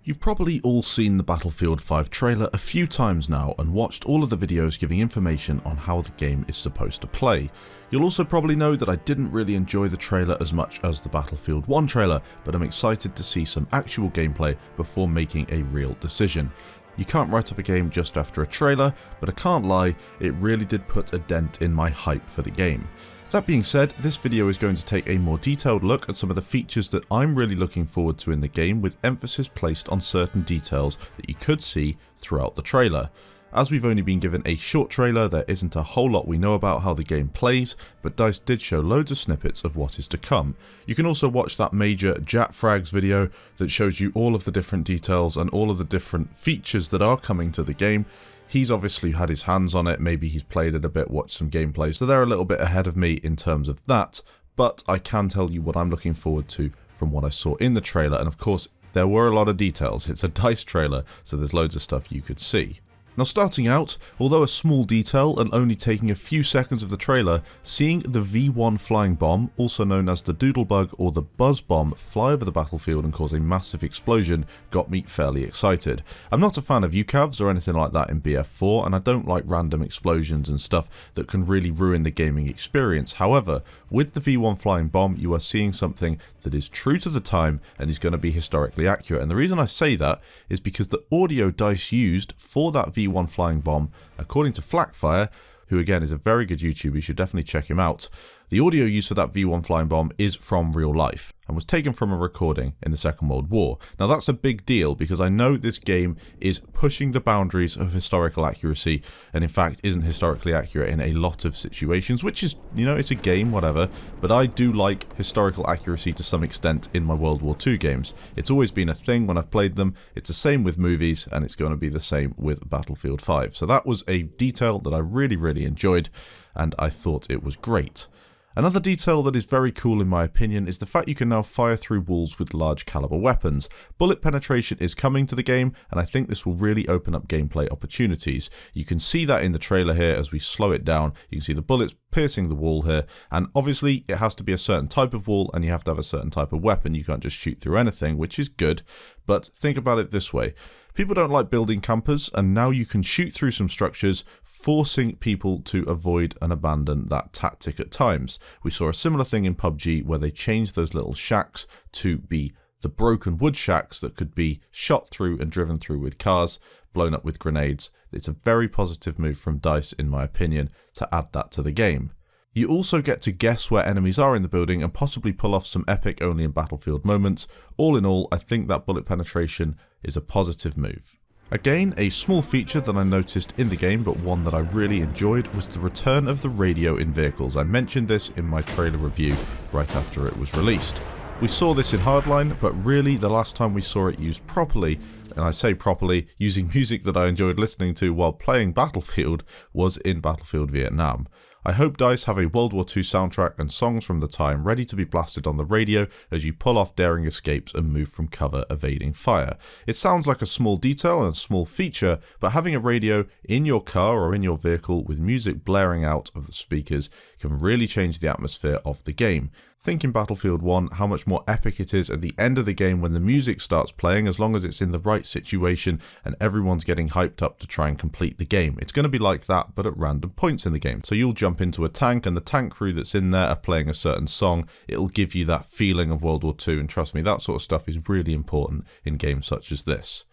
You've probably all seen the Battlefield 5 trailer a few times now and watched all of the videos giving information on how the game is supposed to play. You'll also probably know that I didn't really enjoy the trailer as much as the Battlefield 1 trailer, but I'm excited to see some actual gameplay before making a real decision. You can't write off a game just after a trailer, but I can't lie, it really did put a dent in my hype for the game. That being said, this video is going to take a more detailed look at some of the features that I'm really looking forward to in the game, with emphasis placed on certain details that you could see throughout the trailer. As we've only been given a short trailer, there isn't a whole lot we know about how the game plays, but DICE did show loads of snippets of what is to come. You can also watch that major Jat Frags video that shows you all of the different details and all of the different features that are coming to the game. He's obviously had his hands on it, maybe he's played it a bit, watched some gameplay, so they're a little bit ahead of me in terms of that, but I can tell you what I'm looking forward to from what I saw in the trailer, and of course there were a lot of details. It's a DICE trailer, so there's loads of stuff you could see. Now, starting out, although a small detail and only taking a few seconds of the trailer, seeing the V1 flying bomb, also known as the Doodlebug or the Buzz Bomb, fly over the battlefield and cause a massive explosion got me fairly excited. I'm not a fan of UCAVs or anything like that in BF4, and I don't like random explosions and stuff that can really ruin the gaming experience. However, with the V1 flying bomb, you are seeing something that is true to the time and is going to be historically accurate. And the reason I say that is because the audio DICE used for that V1 flying bomb, according to Flakfire, who again is a very good YouTuber, you should definitely check him out. The audio used for that V1 flying bomb is from real life and was taken from a recording in the Second World War. Now that's a big deal because I know this game is pushing the boundaries of historical accuracy and in fact isn't historically accurate in a lot of situations, which is, you know, it's a game, whatever, but I do like historical accuracy to some extent in my World War II games. It's always been a thing when I've played them, it's the same with movies and it's going to be the same with Battlefield 5. So that was a detail that I really enjoyed and I thought it was great. Another detail that is very cool in my opinion is the fact you can now fire through walls with large caliber weapons. Bullet penetration is coming to the game and I think this will really open up gameplay opportunities. You can see that in the trailer here as we slow it down. You can see the bullets piercing the wall here, and obviously it has to be a certain type of wall and you have to have a certain type of weapon. You can't just shoot through anything, which is good, but think about it this way. People don't like building campers, and now you can shoot through some structures, forcing people to avoid and abandon that tactic at times. We saw a similar thing in PUBG where they changed those little shacks to be the broken wood shacks that could be shot through and driven through with cars, blown up with grenades. It's a very positive move from DICE, in my opinion, to add that to the game. You also get to guess where enemies are in the building and possibly pull off some epic only in Battlefield moments. All in all, I think that bullet penetration is a positive move. Again, a small feature that I noticed in the game, but one that I really enjoyed, was the return of the radio in vehicles. I mentioned this in my trailer review right after it was released. We saw this in Hardline, but really the last time we saw it used properly, and I say properly, using music that I enjoyed listening to while playing Battlefield, was in Battlefield Vietnam. I hope DICE have a World War II soundtrack and songs from the time ready to be blasted on the radio as you pull off daring escapes and move from cover evading fire. It sounds like a small detail and a small feature, but having a radio in your car or in your vehicle with music blaring out of the speakers can really change the atmosphere of the game. Think in Battlefield 1 how much more epic it is at the end of the game when the music starts playing, as long as it's in the right situation and everyone's getting hyped up to try and complete the game. It's going to be like that, but at random points in the game. So you'll jump into a tank and the tank crew that's in there are playing a certain song. It'll give you that feeling of World War II, and trust me, that sort of stuff is really important in games such as this.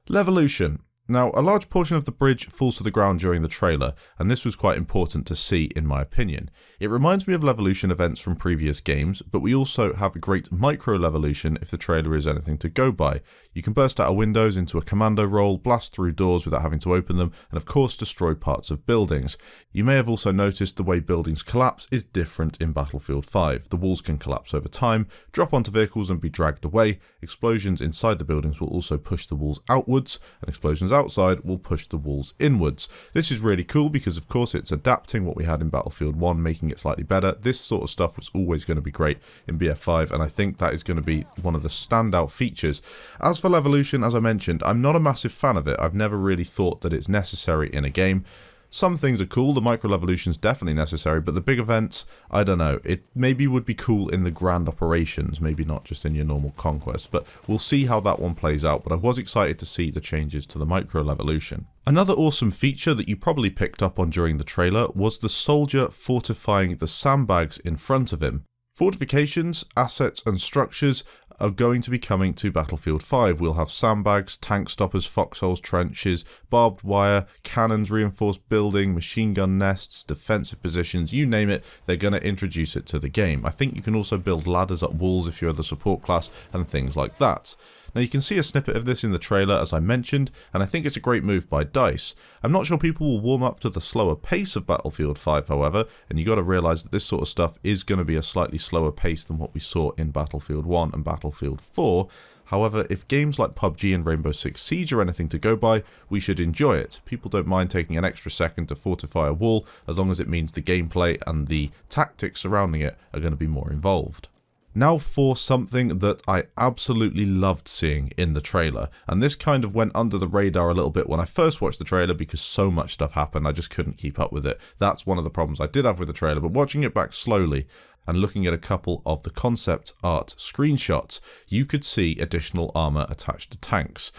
Levolution. Now, a large portion of the bridge falls to the ground during the trailer, and this was quite important to see in my opinion. It reminds me of Levolution events from previous games, but we also have a great micro-Levolution if the trailer is anything to go by. You can burst out of windows into a commando roll, blast through doors without having to open them, and of course destroy parts of buildings. You may have also noticed the way buildings collapse is different in Battlefield 5. The walls can collapse over time, drop onto vehicles and be dragged away. Explosions inside the buildings will also push the walls outwards, and explosions outside will push the walls inwards. This is really cool because of course it's adapting what we had in Battlefield 1, making it slightly better. This sort of stuff was always going to be great in BF5, and I think that is going to be one of the standout features. As for Levolution, as I mentioned, I'm not a massive fan of it. I've never really thought that it's necessary in a game. Some things are cool, the micro-evolution's definitely necessary, but the big events, I don't know, it maybe would be cool in the grand operations, maybe not just in your normal conquests, but we'll see how that one plays out. But I was excited to see the changes to the micro-evolution. Another awesome feature that you probably picked up on during the trailer was the soldier fortifying the sandbags in front of him. Fortifications, assets and structures are going to be coming to Battlefield 5. We'll have sandbags, tank stoppers, foxholes, trenches, barbed wire, cannons, reinforced building, machine gun nests, defensive positions, you name it, they're going to introduce it to the game. I think you can also build ladders up walls if you're the support class and things like that. Now you can see a snippet of this in the trailer as I mentioned, and I think it's a great move by DICE. I'm not sure people will warm up to the slower pace of Battlefield 5 however, and you got to realise that this sort of stuff is going to be a slightly slower pace than what we saw in Battlefield 1 and Battlefield 4. However, if games like PUBG and Rainbow Six Siege are anything to go by, we should enjoy it. People don't mind taking an extra second to fortify a wall as long as it means the gameplay and the tactics surrounding it are going to be more involved. Now for something that I absolutely loved seeing in the trailer, and this kind of went under the radar a little bit when I first watched the trailer because so much stuff happened, I just couldn't keep up with it. That's one of the problems I did have with the trailer, but watching it back slowly and looking at a couple of the concept art screenshots, you could see additional armor attached to tanks.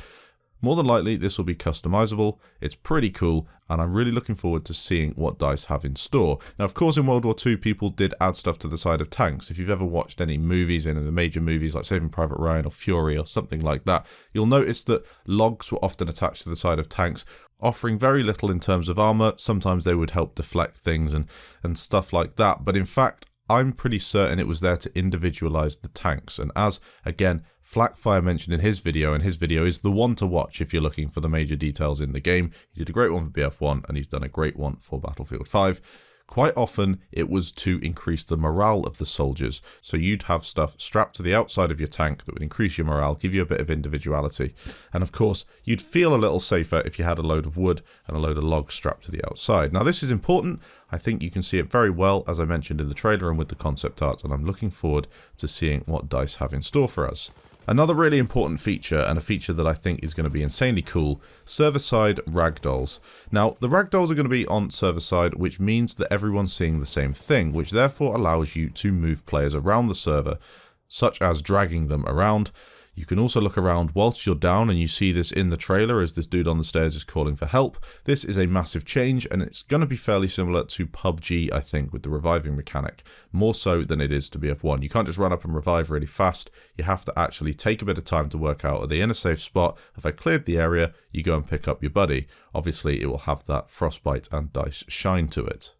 More than likely this will be customizable, it's pretty cool, and I'm really looking forward to seeing what DICE have in store. Now of course in World War II people did add stuff to the side of tanks. If you've ever watched any movies, any of the major movies like Saving Private Ryan or Fury or something like that, you'll notice that logs were often attached to the side of tanks, offering very little in terms of armor. Sometimes they would help deflect things and stuff like that, but in fact I'm pretty certain it was there to individualize the tanks, and as, again, Flackfire mentioned in his video, and his video is the one to watch if you're looking for the major details in the game. He did a great one for BF1, and he's done a great one for Battlefield 5. Quite often, it was to increase the morale of the soldiers, so you'd have stuff strapped to the outside of your tank that would increase your morale, give you a bit of individuality, and of course, you'd feel a little safer if you had a load of wood and a load of logs strapped to the outside. Now this is important. I think you can see it very well, as I mentioned in the trailer and with the concept art, and I'm looking forward to seeing what DICE have in store for us. Another really important feature, and a feature that I think is going to be insanely cool, server-side ragdolls. Now, the ragdolls are going to be on server-side, which means that everyone's seeing the same thing, which therefore allows you to move players around the server, such as dragging them around. You can also look around whilst you're down, and you see this in the trailer as this dude on the stairs is calling for help. This is a massive change, and it's going to be fairly similar to PUBG, I think, with the reviving mechanic, more so than it is to BF1. You can't just run up and revive really fast. You have to actually take a bit of time to work out, are they in a safe spot? If I cleared the area, you go and pick up your buddy. Obviously, it will have that Frostbite and DICE shine to it.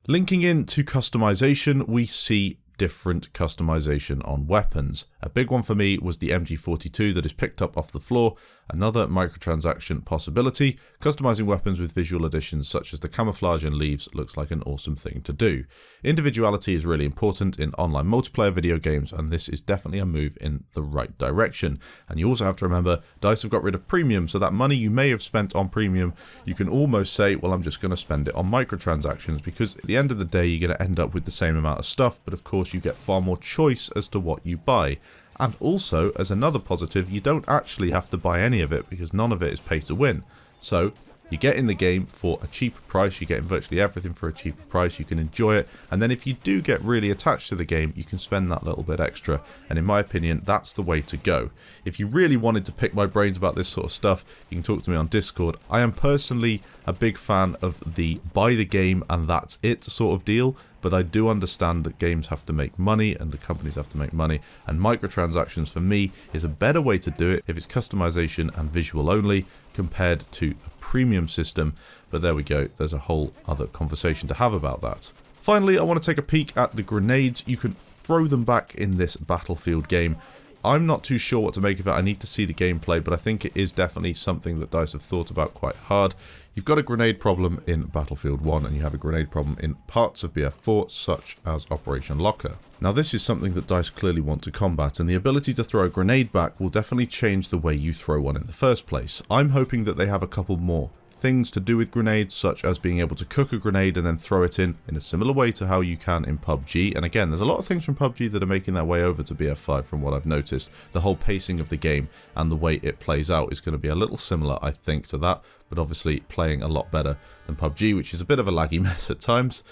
Linking in to customization, we see different customization on weapons. A big one for me was the MG42 that is picked up off the floor. Another microtransaction possibility, customizing weapons with visual additions such as the camouflage and leaves looks like an awesome thing to do. Individuality is really important in online multiplayer video games, and this is definitely a move in the right direction. And you also have to remember, DICE have got rid of premium, so that money you may have spent on premium, you can almost say, well, I'm just going to spend it on microtransactions, because at the end of the day, you're going to end up with the same amount of stuff, but of course you get far more choice as to what you buy. And also, as another positive, you don't actually have to buy any of it because none of it is pay to win. So you get in the game for a cheaper price, you get virtually everything for a cheaper price, you can enjoy it, and then if you do get really attached to the game, you can spend that little bit extra, and in my opinion, that's the way to go. If you really wanted to pick my brains about this sort of stuff, you can talk to me on Discord. I am personally a big fan of the buy the game and that's it sort of deal, but I do understand that games have to make money and the companies have to make money, and microtransactions for me is a better way to do it if it's customization and visual only compared to a premium system. But there we go, there's a whole other conversation to have about that. Finally, I want to take a peek at the grenades. You can throw them back in this Battlefield game. I'm not too sure what to make of it. I need to see the gameplay, but I think it is definitely something that DICE have thought about quite hard. You've got a grenade problem in Battlefield 1, and you have a grenade problem in parts of BF4, such as Operation Locker. Now this is something that DICE clearly want to combat, and the ability to throw a grenade back will definitely change the way you throw one in the first place. I'm hoping that they have a couple more things to do with grenades, such as being able to cook a grenade and then throw it in a similar way to how you can in PUBG. And again, there's a lot of things from PUBG that are making their way over to BF5 from what I've noticed. The whole pacing of the game and the way it plays out is going to be a little similar, I think, to that, but obviously playing a lot better than PUBG, which is a bit of a laggy mess at times.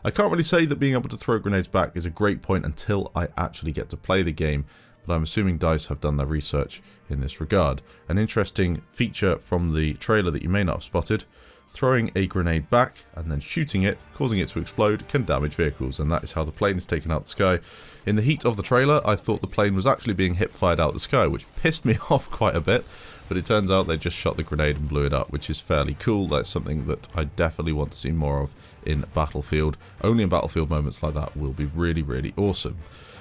I can't really say that being able to throw grenades back is a great point until I actually get to play the game, but I'm assuming DICE have done their research in this regard. An interesting feature from the trailer that you may not have spotted: throwing a grenade back and then shooting it, causing it to explode, can damage vehicles, and that is how the plane is taken out the sky. In the heat of the trailer, I thought the plane was actually being hip-fired out the sky, which pissed me off quite a bit, but it turns out they just shot the grenade and blew it up, which is fairly cool. That's something that I definitely want to see more of in Battlefield. Only in Battlefield moments like that will be really, really awesome.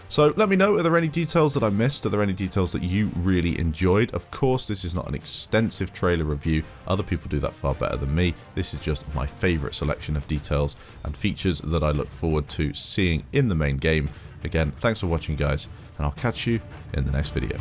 So let me know, are there any details that I missed? Are there any details that you really enjoyed? Of course, this is not an extensive trailer review. Other people do that far better than me. This is just my favourite selection of details and features that I look forward to seeing in the main game. Again, thanks for watching, guys, and I'll catch you in the next video.